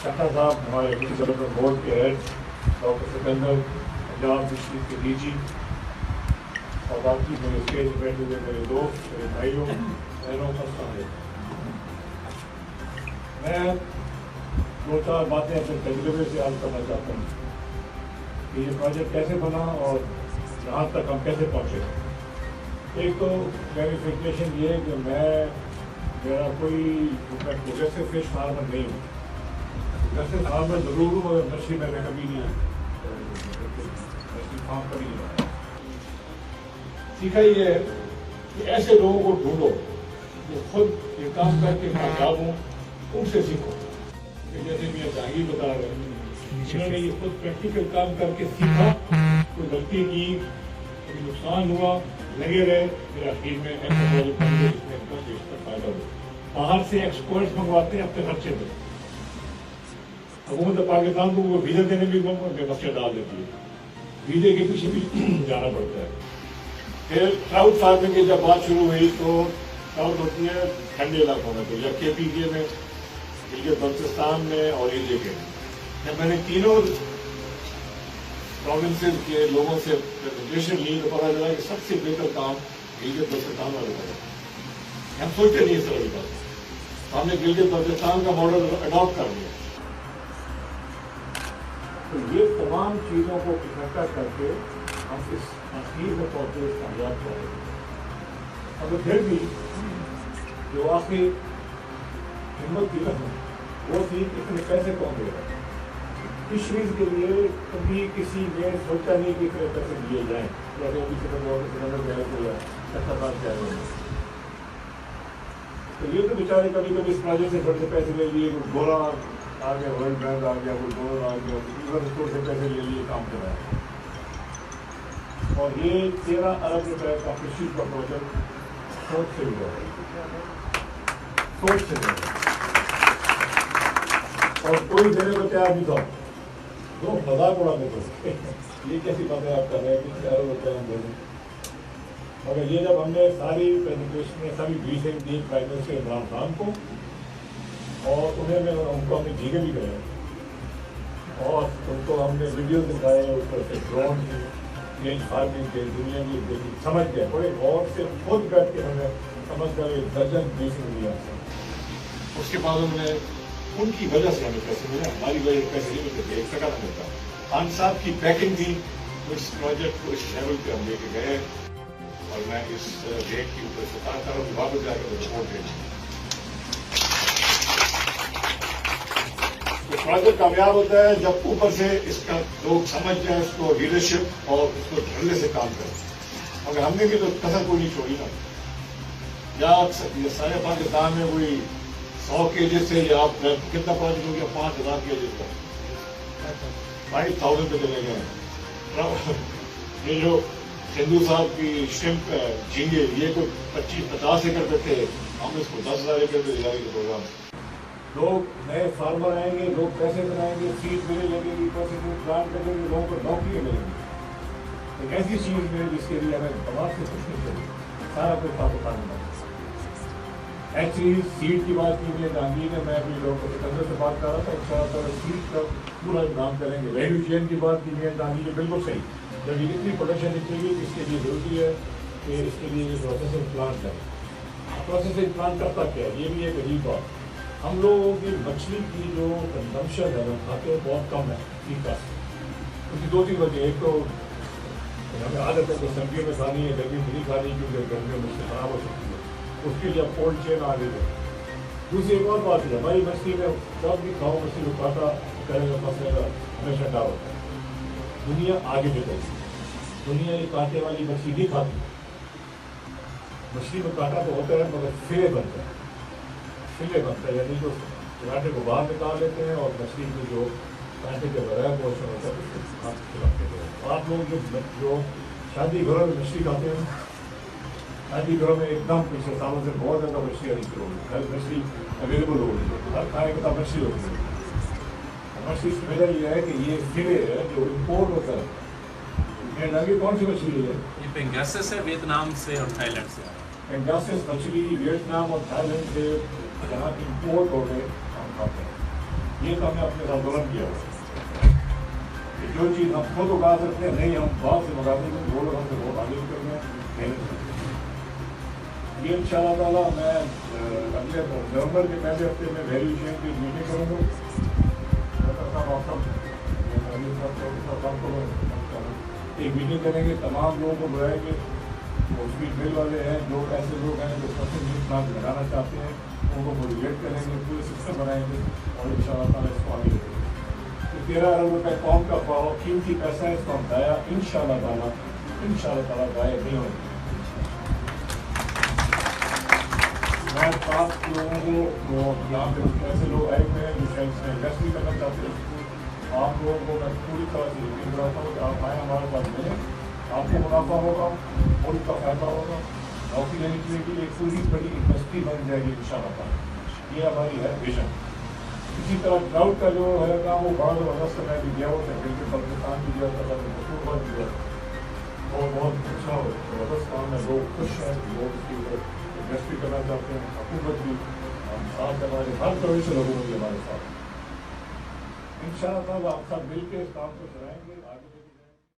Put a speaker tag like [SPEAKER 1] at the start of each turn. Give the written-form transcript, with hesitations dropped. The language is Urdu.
[SPEAKER 1] شکھا صاحب ہمارے ڈیولپمنٹ بورڈ کے ہیڈ، ڈاکٹر سکندر، پنجاب مشرق کے ڈی جی، اور باقی میرے اسٹیج پہ بیٹھے ہوئے میرے دوست، میرے بھائیوں بہنوں، السلام علیکم۔ میں دو چار باتیں اپنے تجربے سے عرض کرنا چاہتا ہوں کہ یہ پروجیکٹ کیسے بنا اور یہاں تک ہم کیسے پہنچے۔ ایک تو کلیریفیکیشن یہ ہے کہ میرا کوئی پروگریسو فش فارمر نہیں ہوں، پروگریسو فارمر ضرور ہوں مگر مچھلی میں نے کبھی نہیں مچھلی فارم کبھی نہیں بنایا۔ سیکھا یہ ہے کہ ایسے لوگوں کو ڈھونڈو جو خود یہ کام کر کے کامیاب ہوں، ان سے سیکھو۔ جیسے میاں جہانگیر بتا رہے ہیں، انہوں نے یہ خود پریکٹیکل کام کر کے سیکھا، کوئی غلطی کی، کوئی نقصان ہوا، لگے رہے، پھر آخر میں ایسا پروجیکٹ بن گیا جس میں ان کا بیشتر فائدہ ہو۔ باہر سے ایکسپرٹس منگواتے ہیں اپنے خرچے پہ، حکومت پاکستان کو وہ ویزا دینے بھی مسئلہ ڈال دیتی ہے، ویزے کے پیچھے بھی جانا پڑتا ہے۔ پھر ٹراؤٹ فارمنگ کی جب بات شروع ہوئی تو ٹراؤٹ ہوتی ہے ٹھنڈے علاقوں میں، تو یا کے پی کے میں، گلگت بلتستان میں اور ایریا کے۔ جب میں نے تینوں پروونسز کے لوگوں سے پریزنٹیشن لی تو پتا چلا کہ سب سے بہتر کام گلگت بلتستان والے کا ہے۔ ہم سوچتے نہیں اس طرح کی بات، ہم نے گلگت بلتستان کا ماڈل اڈاپٹ کر لیا۔ تو یہ تمام چیزوں کو اکٹھا کر کے ہم اس تحقیق میں پہنچے، اس کامیاب پہنچے۔ اگر پھر بھی جو آخری ہمت کی رقم وہ تھی کہ اتنے پیسے کون دے گا۔ فشریز کے لیے کبھی کسی نے سوچا نہیں کہ اتنے پیسے دیے جائیں، جیسے ابھی سکندر گئے تو یا شکھا جائے گا۔ تو یہ تو بیچارے کبھی کبھی اس پروجیکٹ سے بڑے سے پیسے لے لیے، کوئی گورا آ گیا، ورلڈ بینک آ گیا، کوئی ڈونر آ گیا، ایون اسٹور سے پیسے لے لیے، کام چلایا۔ اور یہ 13 ارب روپے کا فشریز کا پروجیکٹ سوچ سے ہوا، سوچ سے ہوا، اور کوئی دینے کو تیار نہیں تھا۔ تو مذاق اڑانے کو یہ کیسی باتیں آپ کر رہے ہیں کہ 13 روپے ہم دے دیں۔ مگر یہ جب ہم نے ساری پریزنٹیشن ساری briefing the prime minister Imran Khan کو، اور انہیں میں ان کو ہم نے جھیگے بھی کرے اور ان کو ہم نے ویڈیوز دکھائے، اس پر سے ڈرون کی رینج فارمنگ کے دنیا کی دیکھی، سمجھ گئے بڑے غور سے خود بیٹھ کے ہم نے سمجھ کر ایک درجن بریفنگ دیا۔ اس کے بعد انہوں نے ان کی وجہ سے ہمیں پیسے ملے، ہماری وجہ سے پیسے نہیں ملتے تھے، 1 ٹکا نہ ملتا۔ خان صاحب کی بیکنگ تھی، اس پروجیکٹ کو اس لیول پہ ہم لے کے گئے، اور میں اس ڈیٹ کے اوپر 17 طرف واپس جا کے رپورٹ دے دوں۔ یہ پروجیکٹ کامیاب ہوتا ہے جب اوپر سے اس کا لوگ سمجھ جائیں، اس کو لیڈرشپ اور اس کو دھڑلے سے کام کریں۔ مگر ہم نے بھی تو کسر کوئی نہیں چھوڑی نا، یا سارے پاکستان میں کوئی 100 کیجز سے، یا آپ کتنا پروجیکٹ ہو گیا، 5000 کیجز کا 5000 پہ چلے گئے۔ یہ جو ہندو صاحب کی شرمپ جھینگے، یہ کوئی 25-50 ایکڑ پہ تھے، ہم اس کو 10,000 ایکڑ پہ دلانے کے پروگرام۔ لوگ نئے فارمر آئیں گے، لوگ پیسے بنائیں گے، سیڈ ملے لگے گی، پیسے پلانٹ کریں گے، لوگوں کو نوکریاں ملیں گی۔ ایک ایسی چیز ہے جس کے لیے ہمیں دماغ سے کچھ نہیں چاہیے، سارا کچھ پاکستان میں۔ ایکچولی سیڈ کی بات کی ہے جہانگیر نے، میں اپنی لوگوں کو سکندر سے بات کر رہا تھا، انشاءاللہ سیڈ کا پورا انتظام کریں گے۔ ویلیو چین کی بات کی ہے جہانگیر نے، بالکل صحیح۔ جب یہ اتنی پروڈکشن نکلے گی، اس کے لیے ضروری ہے کہ اس کے لیے پروسیسنگ پلانٹ ہے۔ پروسیسنگ پلانٹ کرتا کیا ہے، یہ بھی ایک عجیب بات۔ ہم لوگوں کی مچھلی کی جو کنزمپشن ہے، ہم کھاتے ہیں بہت کم ہے ٹھیک ہے۔ اس کی 2-3 وجہ، ایک تو ہمیں عادت ہے کہ سردیوں میں کھانی ہے، گرمی میں نہیں کھانی کیونکہ گرمیوں میں مچھلی خراب ہو سکتی ہے، اس کے لیے اب کولڈ چین آ گئی ہے۔ دوسری ایک اور بات ہے، ہماری مچھلی میں جب بھی کھاؤ مچھلی کو کاٹا کرے گا، پھنسے گا، ہمیشہ ڈر ہوتا ہے۔ دنیا آگے نکل گئی، دنیا یہ کانٹے والی مچھلی نہیں کھاتی۔ مچھلی میں کانٹا تو ہوتا ہے مگر فلے بنتا ہے، فلے بنتا ہے، یعنی جو کانٹے کو باہر نکال لیتے ہیں اور مچھلی کی جو کانٹے کے بغیر پورشن ہوتا ہے اس کو آپ کھلاتے ہیں۔ آپ لوگ جو شادی گھروں میں مچھلی کھاتے ہیں، شادی گھروں میں ایک دم پچھلے سالوں سے بہت زیادہ مچھلی آنی شروع ہوگی، ہر مچھلی اویلیبل ہوگی، ہر کھانے کے ساتھ مچھلی ہوتی ہے۔ مچھلی کی وجہ یہ ہے کہ یہ فلے ہے جو امپورٹ ہوتا ہے۔ کون سی مچھلی ہے؟
[SPEAKER 2] یہ پینگاسس ہے، ویتنام سے اور تھائی لینڈ سے۔
[SPEAKER 1] پینگاسس مچھلی ویتنام اور تھائی لینڈ سے جہاں امپورٹ ہو گئے ہم کھاتے ہیں۔ یہ تو ہم نے اپنے ساتھ بلند کیا ہوا کہ جو چیز ہم خود اگا سکتے ہیں نہیں ہم باہر سے منگا دیں گے، وہ لوگ ہم سے بہت آگے نکل گئے محنت کریں گے. یہ ان شاء اللہ تعالیٰ میں اگلے نومبر کے پہلے ہفتے میں ویلیو چین کی میٹنگ کروں گا. ایک میٹنگ کریں گے، تمام لوگوں کو بلائیں گے، اسپیڈ مل والے ہیں، جو ایسے لوگ ہیں جو فصل پلانٹ لگانا چاہتے ہیں ان کو موٹیویٹ کریں گے، پورے سسٹم بنائیں گے اور ان شاء اللہ تعالیٰ اس کو آگے لے جائیں گے. 13 ارب روپے قوم کا قیمتی پیسہ ہے، اس کو ہم ضائع ان شاء اللہ تعالیٰ ضائع نہیں ہوگا. میں 5 لوگوں کو جو یہاں پہ ایسے لوگ آئے ہوئے ہیں جو شاید اس میں انویسٹ بھی کرنا چاہتے ہیں، آپ لوگوں کو میں پوری طرح سے یقین دلاتا ہوں کہ آپ آئیں ہمارے پاس ملیں، آپ کو منافع ہوگا، ملک کا فائدہ ہوگا، نوکری لینے کے لیے ایک پوری بڑی انڈسٹری بن جائے گی ان شاء اللہ تعالیٰ. یہ ہماری ہے ویژن. اسی طرح ڈراؤٹ کا جو ہے کام وہ بڑا زبردست میں بھی دیا ہوا ہے، بالکل پاکستان بھی دیا تھا، مسور بھی دیا اور بہت اچھا زبردست کام ہے. لوگ خوش ہیں، لوگ اس کی انویسٹ بھی کرنا چاہتے ہیں، حکومت بھی ہم ساتھ ہمارے ہر طرح سے لوگوں بھی ہمارے ساتھ ان شاء اللہ آپ سب مل کے اس کام کو چلائیں گے آگے.